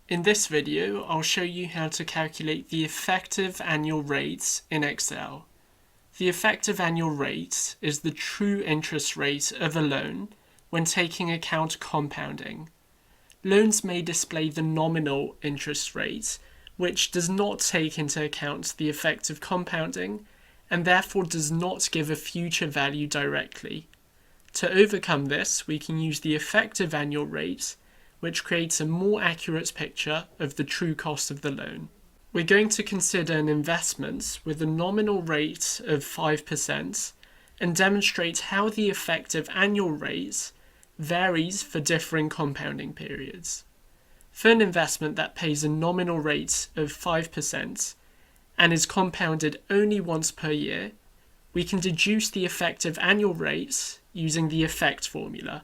In this video, I'll show you how to calculate the effective annual rate in Excel. The effective annual rate is the true interest rate of a loan when taking account compounding. Loans may display the nominal interest rate, which does not take into account the effect of compounding and therefore does not give a future value directly. To overcome this, we can use the effective annual rate, which creates a more accurate picture of the true cost of the loan. We're going to consider an investment with a nominal rate of 5% and demonstrate how the effective annual rate varies for differing compounding periods. For an investment that pays a nominal rate of 5% and is compounded only once per year, we can deduce the effective annual rate using the effect formula.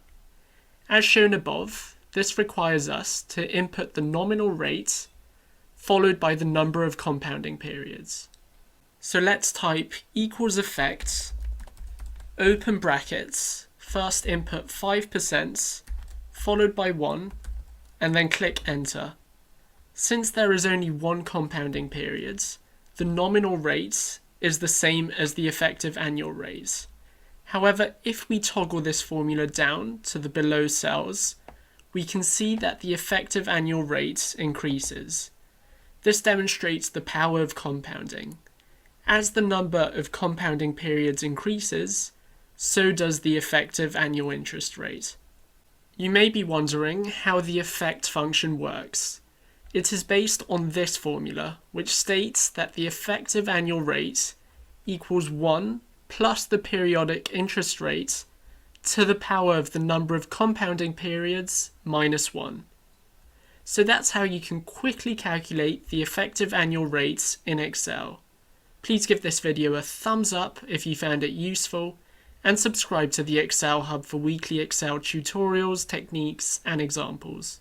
As shown above, this requires us to input the nominal rate followed by the number of compounding periods. So let's type equals effect, open brackets, first input 5%, followed by 1, and then click enter. Since there is only one compounding period, the nominal rate is the same as the effective annual rate. However, if we toggle this formula down to the below cells, we can see that the effective annual rate increases. This demonstrates the power of compounding. As the number of compounding periods increases, so does the effective annual interest rate. You may be wondering how the effect function works. It is based on this formula, which states that the effective annual rate equals 1 plus the periodic interest rate to the power of the number of compounding periods minus 1. So that's how you can quickly calculate the effective annual rates in Excel. Please give this video a thumbs up if you found it useful, and subscribe to the Excel Hub for weekly Excel tutorials, techniques, and examples.